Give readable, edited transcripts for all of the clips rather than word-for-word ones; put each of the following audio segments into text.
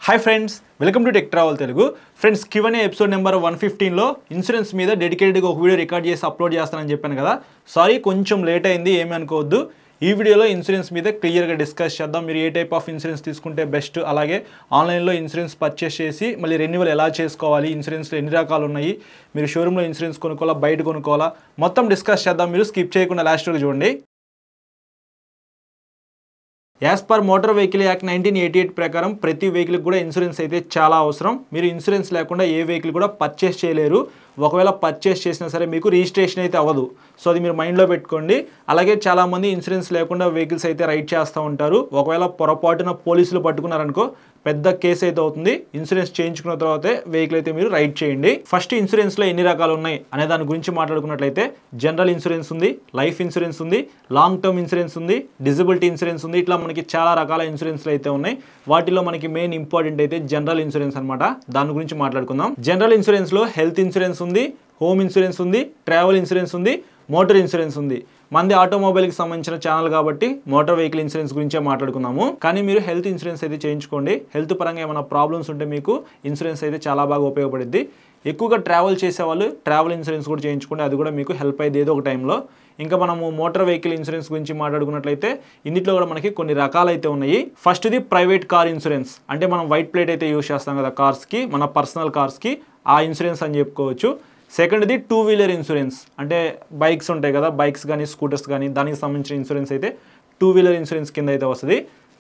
Hi friends, welcome to Tech Travel Telugu. Friends, Q&A episode number 115లో insurance మీద డెడికేటెడ్గా ఒక వీడియో రికార్డ్ చేసి అప్లోడ్ చేస్తానని చెప్పాను కదా. సారీ, కొంచెం లేట్ అయింది, ఏమీ అనుకోవద్దు. ఈ వీడియోలో ఇన్సూరెన్స్ మీద క్లియర్గా డిస్కస్ చేద్దాం. మీరు ఏ టైప్ ఆఫ్ ఇన్సూరెన్స్ తీసుకుంటే బెస్ట్, అలాగే ఆన్లైన్లో ఇన్సూరెన్స్ పర్చేస్ చేసి మళ్ళీ రెన్యువల్ ఎలా చేసుకోవాలి, ఇన్సూరెన్స్లో ఎన్ని రకాలు ఉన్నాయి, మీరు షోరూంలో ఇన్సూరెన్స్ కొనుక్కోవాలా బయట కొనుక్కోవాలా, మొత్తం డిస్కస్ చేద్దాం. మీరు స్కిప్ చేయకుండా లాస్ట్ వరకు చూడండి. As per motor vehicle act 1988 ప్రకారం ప్రతి వెహికల్కి కూడా ఇన్సూరెన్స్ అయితే చాలా అవసరం. మీరు ఇన్సూరెన్స్ లేకుండా ఏ వెహికల్ కూడా పర్చేస్ చేయలేరు. ఒకవేళ పర్చేస్ చేసినా సరే మీకు రిజిస్ట్రేషన్ అయితే అవ్వదు. సో అది మీరు మైండ్లో పెట్టుకోండి. అలాగే చాలామంది ఇన్సూరెన్స్ లేకుండా వెహికల్స్ అయితే రైడ్ చేస్తూ ఉంటారు. ఒకవేళ పొరపాటున పోలీసులు పట్టుకున్నారనుకో పెద్ద కేసు అయితే అవుతుంది. ఇన్సూరెన్స్ చేయించుకున్న తర్వాతే వెహికల్ అయితే మీరు రైడ్ చేయండి. ఫస్ట్ ఇన్సూరెన్స్లో ఎన్ని రకాలు ఉన్నాయి అనే దాని గురించి మాట్లాడుకున్నట్లయితే జనరల్ ఇన్సూరెన్స్ ఉంది, లైఫ్ ఇన్సూరెన్స్ ఉంది, లాంగ్ టర్మ్ ఇన్సూరెన్స్ ఉంది, డిజబిలిటీ ఇన్సూరెన్స్ ఉంది. ఇట్లా మనకి చాలా రకాల ఇన్సూరెన్స్లు అయితే ఉన్నాయి. వాటిలో మనకి మెయిన్ ఇంపార్టెంట్ అయితే జనరల్ ఇన్సూరెన్స్ అనమాట. దాని గురించి మాట్లాడుకుందాం. జనరల్ ఇన్సూరెన్స్లో హెల్త్ ఇన్సూరెన్స్ ఉంది, హోమ్ ఇన్సూరెన్స్ ఉంది, ట్రావెల్ ఇన్సూరెన్స్ ఉంది, మోటార్ ఇన్సూరెన్స్ ఉంది. మంది ఆటోమొబైల్కి సంబంధించిన ఛానల్ కాబట్టి మోటార్ వెహికల్ ఇన్సూరెన్స్ గురించే మాట్లాడుకున్నాము. కానీ మీరు హెల్త్ ఇన్సూరెన్స్ అయితే చేయించుకోండి. హెల్త్ పరంగా ఏమైనా ప్రాబ్లమ్స్ ఉంటే మీకు ఇన్సూరెన్స్ అయితే చాలా బాగా ఉపయోగపడుద్ది. ఎక్కువగా ట్రావెల్ చేసేవాళ్ళు ట్రావెల్ ఇన్సూరెన్స్ కూడా చేయించుకోండి. అది కూడా మీకు హెల్ప్ అయ్యేది ఏదో ఒక టైంలో. ఇంకా మనము మోటార్ వెహికల్ ఇన్సూరెన్స్ గురించి మాట్లాడుకున్నట్లయితే ఇందులో కూడా మనకి కొన్ని రకాలు అయితే ఉన్నాయి. ఫస్ట్ది ప్రైవేట్ కార్ ఇన్సూరెన్స్. అంటే మనం వైట్ ప్లేట్ అయితే యూజ్ చేస్తాం కదా కార్స్కి, మన పర్సనల్ కార్స్కి, ఆ ఇన్సూరెన్స్ అని చెప్పుకోవచ్చు. సెకండ్ది టూ వీలర్ ఇన్సూరెన్స్. అంటే బైక్స్ ఉంటాయి కదా, బైక్స్ కానీ స్కూటర్స్ కానీ దానికి సంబంధించిన ఇన్సూరెన్స్ అయితే టూ వీలర్ ఇన్సూరెన్స్ కింద అయితే వస్తుంది.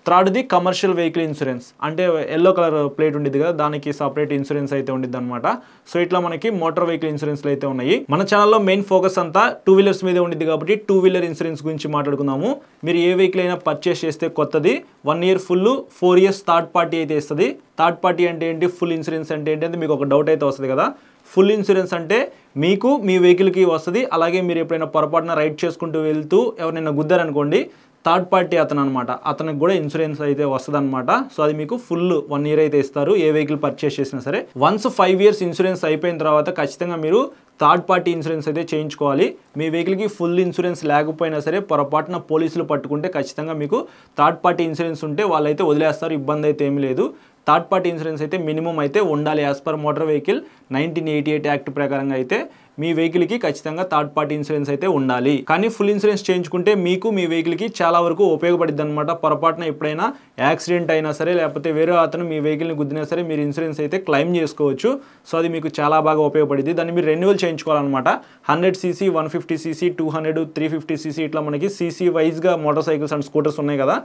థర్డ్ది కమర్షియల్ వెహికల్ ఇన్సూరెన్స్. అంటే ఎల్లో కలర్ ప్లేట్ ఉండేది కదా, దానికి సపరేట్ ఇన్సూరెన్స్ అయితే ఉండేది అనమాట. సో ఇట్లా మనకి మోటార్ వెహికల్ ఇన్సూరెన్స్లు అయితే ఉన్నాయి. మన ఛానల్లో మెయిన్ ఫోకస్ అంతా టూ వీలర్స్ మీద ఉండేది కాబట్టి టూ వీలర్ ఇన్సూరెన్స్ గురించి మాట్లాడుకుందాము. మీరు ఏ వెహికల్ అయినా పర్చేస్ చేస్తే కొత్తది 1 year full, 4 years third party అయితే ఇస్తుంది. థర్డ్ పార్టీ అంటే ఏంటి, ఫుల్ ఇన్సూరెన్స్ అంటే ఏంటి అంటే మీకు ఒక డౌట్ అయితే వస్తుంది కదా. ఫుల్ ఇన్సూరెన్స్ అంటే మీకు మీ వెహికల్కి వస్తుంది. అలాగే మీరు ఎప్పుడైనా పొరపాటున రైడ్ చేసుకుంటూ వెళ్తూ ఎవరైనా గుద్దారనుకోండి, థర్డ్ పార్టీ అతను అనమాట, అతనికి కూడా ఇన్సూరెన్స్ అయితే వస్తుంది అనమాట. సో అది మీకు ఫుల్ 1 year అయితే ఇస్తారు ఏ వెహికల్ పర్చేస్ చేసినా సరే. వన్స్ 5 years ఇన్సూరెన్స్ అయిపోయిన తర్వాత ఖచ్చితంగా మీరు థర్డ్ పార్టీ ఇన్సూరెన్స్ అయితే చేయించుకోవాలి. మీ వెహికల్కి ఫుల్ ఇన్సూరెన్స్ లేకపోయినా సరే పొరపాటున పోలీసులు పట్టుకుంటే ఖచ్చితంగా మీకు థర్డ్ పార్టీ ఇన్సూరెన్స్ ఉంటే వాళ్ళైతే వదిలేస్తారు, ఇబ్బంది అయితే ఏమీ లేదు. థర్డ్ పార్టీ ఇన్సూరెన్స్ అయితే మినిమం అయితే ఉండాలి. As per motor vehicle 1988 act ప్రకారంగా అయితే మీ వెహికల్కి ఖచ్చితంగా థర్డ్ పార్టీ ఇన్సూరెన్స్ అయితే ఉండాలి. కానీ ఫుల్ ఇన్సూరెన్స్ చేయించుకుంటే మీకు మీ వెహికల్కి చాలా వరకు ఉపయోగపడుద్ది అనమాట. పొరపాటున ఎప్పుడైనా యాక్సిడెంట్ అయినా సరే లేకపోతే వేరే అతను మీ వెహికల్ని గుద్దినా సరే మీరు ఇన్సూరెన్స్ అయితే క్లెయిమ్ చేసుకోవచ్చు. సో అది మీకు చాలా బాగా ఉపయోగపడుద్ది. దాన్ని మీరు రెన్యువల్ చేయించుకోవాలన్నమాట. 100cc, 150cc, 200, 350cc ఇట్లా మనకి సీసీ వైజ్గా మోటార్ సైకిల్స్ అండ్ స్కూటర్స్ ఉన్నాయి కదా,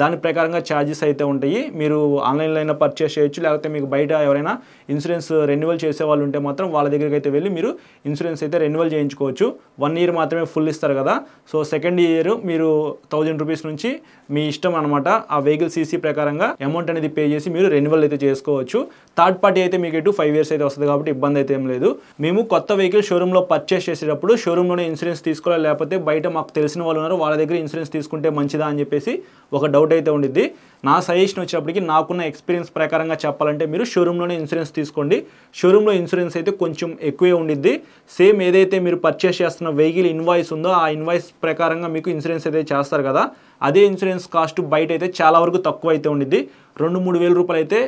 దాని ప్రకారంగా ఛార్జెస్ అయితే ఉంటాయి. మీరు ఆన్లైన్లో అయినా పర్చేస్ చేయొచ్చు, లేకపోతే మీకు బయట ఎవరైనా ఇన్సూరెన్స్ రెన్యువల్ చేసే వాళ్ళు ఉంటే మాత్రం వాళ్ళ దగ్గరికి అయితే వెళ్ళి మీరు ఇన్సూరెన్స్ అయితే రెన్యువల్ చేయించుకోవచ్చు. 1 year మాత్రమే ఫుల్ ఇస్తారు కదా. సో సెకండ్ ఇయర్ మీరు 1000 rupees నుంచి మీ ఇష్టం అనమాట. ఆ వెహికల్ సీసీ ప్రకారంగా అమౌంట్ అనేది పే చేసి మీరు రెన్యువల్ అయితే చేసుకోవచ్చు. థర్డ్ పార్టీ అయితే మీకు ఇటు 5 years అయితే వస్తుంది కాబట్టి ఇబ్బంది అయితే ఏం లేదు. మేము కొత్త వెహికల్ షోరూంలో పర్చేస్ చేసేటప్పుడు షోరూంలోనే ఇన్సూరెన్స్ తీసుకోవాలి, లేకపోతే బయట మాకు తెలిసిన వాళ్ళు ఉన్నారు వాళ్ళ దగ్గర ఇన్సూరెన్స్ తీసుకుంటే మంచిదా అని చెప్పేసి ఒక డౌట్ అయితే ఉండిద్ది. నా సజెషన్ వచ్చేటప్పటికి నాకున్న ఎక్స్పీరియన్స్ ప్రకారంగా చెప్పాలంటే మీరు షోరూంలోనే ఇన్సూరెన్స్ తీసుకోండి. షోరూంలో ఇన్సూరెన్స్ అయితే కొంచెం ఎక్కువే ఉండిద్ది. సేమ్ ఏదైతే మీరు పర్చేస్ చేస్తున్న వెహికల్ ఇన్వాయిస్ ఉందో ఆ ఇన్వాయిస్ ప్రకారంగా మీకు ఇన్సూరెన్స్ అయితే చేస్తారు కదా, అదే ఇన్సూరెన్స్ కాస్ట్ బయట అయితే చాలా వరకు తక్కువ అయితే ఉండిద్ది. 2-3 వేల రూపాయలు అయితే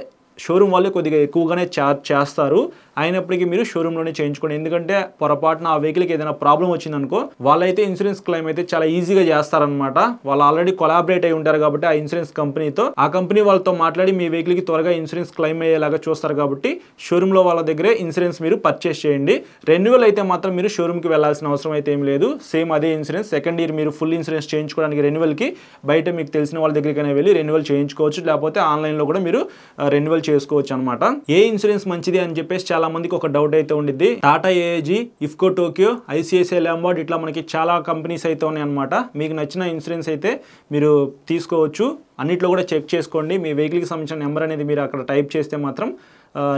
షోరూమ్ వాళ్ళే కొద్దిగా ఎక్కువగానే ఛార్జ్ చేస్తారు. అయినప్పటికీ మీరు షోరూంలోనే చేయించుకోండి. ఎందుకంటే పొరపాటున ఆ వెహికల్కి ఏదైనా ప్రాబ్లం వచ్చిందనుకో వాళ్ళైతే ఇన్సూరెన్స్ క్లెయిమ్ అయితే చాలా ఈజీగా చేస్తారనమాట. వాళ్ళు ఆల్రెడీ కొలాబరేట్ అయి ఉంటారు కాబట్టి ఆ ఇన్సూరెన్స్ కంపెనీతో, ఆ కంపెనీ వాళ్ళతో మాట్లాడి మీ వెహికల్కి త్వరగా ఇన్సూరెన్స్ క్లెయిమ్ అయ్యేలాగా చూస్తారు కాబట్టి షోరూంలో వాళ్ళ దగ్గరే ఇన్సూరెన్స్ మీరు పర్చేస్ చేయండి. రెన్యువల్ అయితే మాత్రం మీరు షోరూమ్కి వెళ్ళాల్సిన అవసరం అయితే ఏం లేదు. సేమ్ అదే ఇన్సూరెన్స్ సెకండ్ ఇయర్ మీరు ఫుల్ ఇన్సూరెన్స్ చేయించుకోవడానికి రెన్యువల్కి బయట మీకు తెలిసిన వాళ్ళ దగ్గరికైనా వెళ్ళి రెన్యువల్ చేయించుకోవచ్చు, లేకపోతే ఆన్లైన్లో కూడా మీరు రెన్యువల్ చేసుకోవచ్చు అనమాట. ఏ ఇన్సూరెన్స్ మంచిది అని చెప్పేసి చాలా మందికి ఒక డౌట్ అయితే ఉండిద్ది. Tata AIG, IFFCO Tokyo, ICICI Lombard ఇట్లా మనకి చాలా కంపెనీస్ అయితే ఉన్నాయి అనమాట. మీకు నచ్చిన ఇన్సూరెన్స్ అయితే మీరు తీసుకోవచ్చు. అన్నిట్లో కూడా చెక్ చేసుకోండి. మీ వెహికల్కి సంబంధించిన నెంబర్ అనేది మీరు అక్కడ టైప్ చేస్తే మాత్రం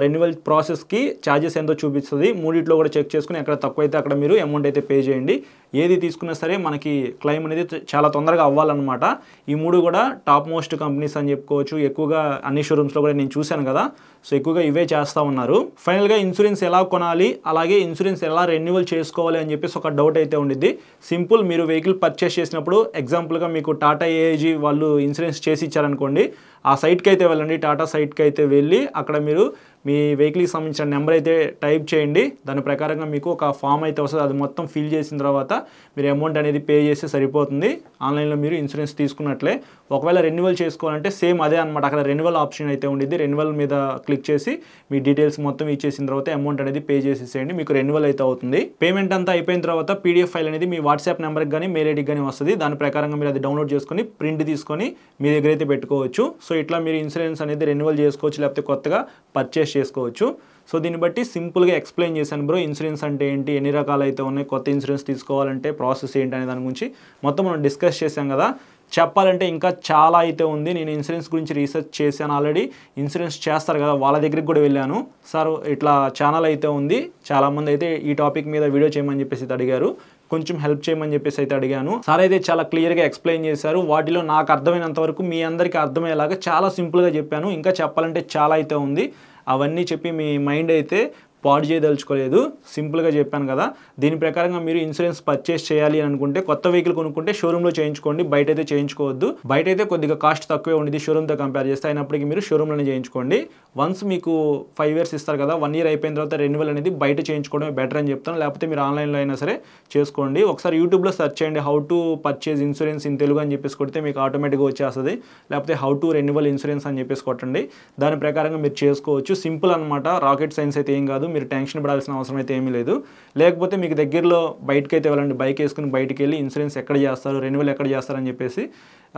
రెన్యువల్ ప్రాసెస్కి ఛార్జెస్ ఎంతో చూపిస్తుంది. మూడిట్లో కూడా చెక్ చేసుకుని ఎక్కడ తక్కువ అయితే అక్కడ మీరు అమౌంట్ అయితే పే చేయండి. ఏది తీసుకున్నా సరే మనకి క్లెయిమ్ అనేది చాలా తొందరగా అవ్వాలన్నమాట. ఈ మూడు కూడా టాప్ మోస్ట్ కంపెనీస్ అని చెప్పుకోవచ్చు. ఎక్కువగా అన్ని షోరూమ్స్లో కూడా నేను చూశాను కదా, సో ఎక్కువగా ఇవే చేస్తూ ఉన్నారు. ఫైనల్గా ఇన్సూరెన్స్ ఎలా కొనాలి, అలాగే ఇన్సూరెన్స్ ఎలా రెన్యువల్ చేసుకోవాలి అని చెప్పేసి ఒక డౌట్ అయితే ఉండిద్ది. సింపుల్, మీరు వెహికల్ పర్చేస్ చేసినప్పుడు ఎగ్జాంపుల్గా మీకు టాటా ఏఐజీ వాళ్ళు ఇన్సూరెన్స్ చేసి ఇచ్చారనుకోండి, ఆ సైట్కి అయితే వెళ్ళండి, టాటా సైట్కి అయితే వెళ్ళి అక్కడ మీరు మీ వెహికల్కి సంబంధించిన నెంబర్ అయితే టైప్ చేయండి. దాని ప్రకారంగా మీకు ఒక ఫామ్ అయితే వస్తుంది. అది మొత్తం ఫిల్ చేసిన తర్వాత మీరు అమౌంట్ అనేది పే చేస్తే సరిపోతుంది. ఆన్లైన్లో మీరు ఇన్సూరెన్స్ తీసుకున్నట్లే. ఒకవేళ రెన్యువల్ చేసుకోవాలంటే సేమ్ అదే అనమాట. అక్కడ రెన్యువల్ ఆప్షన్ అయితే ఉండిద్ది. రెన్యువల్ మీద క్లిక్ చేసి మీ డీటెయిల్స్ మొత్తం ఇచ్చేసిన తర్వాత అమౌంట్ అనేది పే చేసేసేయండి. మీకు రెన్యువల్ అయితే అవుతుంది. పేమెంట్ అంతా అయిపోయిన తర్వాత పీడిఎఫ్ ఫైల్ అనేది మీ వాట్సాప్ నెంబర్కి కానీ మెయిల్ ఐడికి కానీ వస్తుంది. దాని ప్రకారంగా మీరు అది డౌన్లోడ్ చేసుకొని ప్రింట్ తీసుకొని మీ దగ్గర అయితే పెట్టుకోవచ్చు. సో ఇట్లా మీరు ఇన్సూరెన్స్ అనేది రెన్యువల్ చేసుకోవచ్చు, లేకపోతే కొత్తగా పర్చేస్ చేసుకోవచ్చు. సో దీన్ని బట్టి సింపుల్గా ఎక్స్ప్లెయిన్ చేశాను బ్రో. ఇన్సూరెన్స్ అంటే ఏంటి, ఎన్ని రకాలు అయితే ఉన్నాయి, కొత్త ఇన్సూరెన్స్ తీసుకోవాలంటే ప్రాసెస్ ఏంటి అనే దాని గురించి మొత్తం మనం డిస్కస్ చేశాం కదా. చెప్పాలంటే ఇంకా చాలా అయితే ఉంది. నేను ఇన్సూరెన్స్ గురించి రీసెర్చ్ చేశాను ఆల్రెడీ. ఇన్సూరెన్స్ చేస్తారు కదా వాళ్ళ దగ్గరికి కూడా వెళ్ళాను. సార్ ఇట్లా ఛానల్ అయితే ఉంది, చాలామంది అయితే ఈ టాపిక్ మీద వీడియో చేయమని చెప్పేసి అడిగారు, కొంచెం హెల్ప్ చేయమని చెప్పేసి అయితే అడిగాను. సార్ అయితే చాలా క్లియర్గా ఎక్స్ప్లెయిన్ చేశారు. వాటిలో నాకు అర్థమైనంత వరకు మీ అందరికీ అర్థమయ్యేలాగా చాలా సింపుల్గా చెప్పాను. ఇంకా చెప్పాలంటే చాలా అయితే ఉంది. అవన్నీ చెప్పి మీ మైండ్ అయితే పాడు చేయదలుచుకోలేదు, సింపుల్గా చెప్పాను కదా. దీని ప్రకారంగా మీరు ఇన్సూరెన్స్ పర్చేస్ చేయాలి అని అనుకుంటే కొత్త వెహికల్ కొనుక్కుంటే షోరూంలో చేయించుకోండి, బయట అయితే చేయించుకోవద్దు. బయట అయితే కొద్దిగా కాస్ట్ తక్కువే ఉండేది షోరూమ్తో కంపేర్ చేస్తే, అయినప్పటికీ మీరు షోరూంలోనే చేయించుకోండి. వన్స్ మీకు 5 years ఇస్తారు కదా, 1 year అయిపోయిన తర్వాత రెన్యువల్ అనేది బయట చేయించుకోవడమే బెటర్ అని చెప్తాను. లేకపోతే మీరు ఆన్లైన్లో అయినా సరే చేసుకోండి. ఒకసారి యూట్యూబ్లో సెర్చ్ చేయండి, how to purchase insurance in Telugu అని చెప్పేసి కొడితే మీకు ఆటోమేటిక్గా వచ్చేస్తుంది. లేకపోతే హౌ టు రెన్యువల్ ఇన్సూరెన్స్ అని చెప్పేసి కొట్టండి, దాని ప్రకారంగా మీరు చేసుకోవచ్చు. సింపుల్ అనమాట, రాకెట్ సైన్స్ అయితే ఏం కాదు. మీరు టెన్షన్ పడాల్సిన అవసరం అయితే ఏమీ లేదు. లేకపోతే మీకు దగ్గరలో బయటకి అయితే వెళ్ళండి, బైక్ వేసుకుని బయటికి వెళ్ళి ఇన్సూరెన్స్ ఎక్కడ చేస్తారు, రెన్యువల్ ఎక్కడ చేస్తారని చెప్పేసి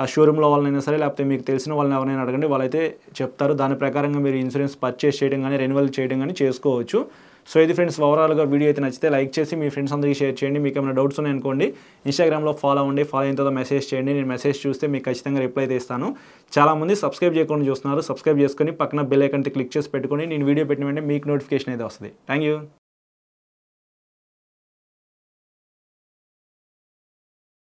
ఆ షోరూంలో వాళ్ళనైనా సరే, లేకపోతే మీకు తెలిసిన వాళ్ళని ఎవరైనా అడగండి, వాళ్ళైతే చెప్తారు. దాని ప్రకారంగా మీరు ఇన్సూరెన్స్ పర్చేస్ చేయడం కానీ రెన్యువల్ చేయడం కానీ చేసుకోవచ్చు. సో ఇది ఫ్రెండ్స్, ఓవరాల్గా వీడియో అయితే నచ్చితే లైక్ చేసి మీ ఫ్రెండ్స్ అందరికీ షేర్ చేయండి. మీకు ఏమైనా డౌట్స్ ఉన్నాయనుకోండి ఇన్స్టాగ్రామ్లో ఫాలో అవ్వండి. ఫాలో అయిన తర్వాత మెసేజ్ చేయండి. నేను మెసేజ్ చూస్తే మీకు ఖచ్చితంగా రిప్లై అయితే ఇస్తాను. చాలామంది సబ్స్క్రైబ్ చేయకుండా చూస్తున్నారు. సబ్స్క్రైబ్ చేసుకొని పక్కన బెల్ ఐకాన్ క్లిక్ చేసి పెట్టుకొని నేను వీడియో పెట్టిన వెంటనే మీకు నోటిఫికేషన్ అయితే వస్తుంది. Thank you.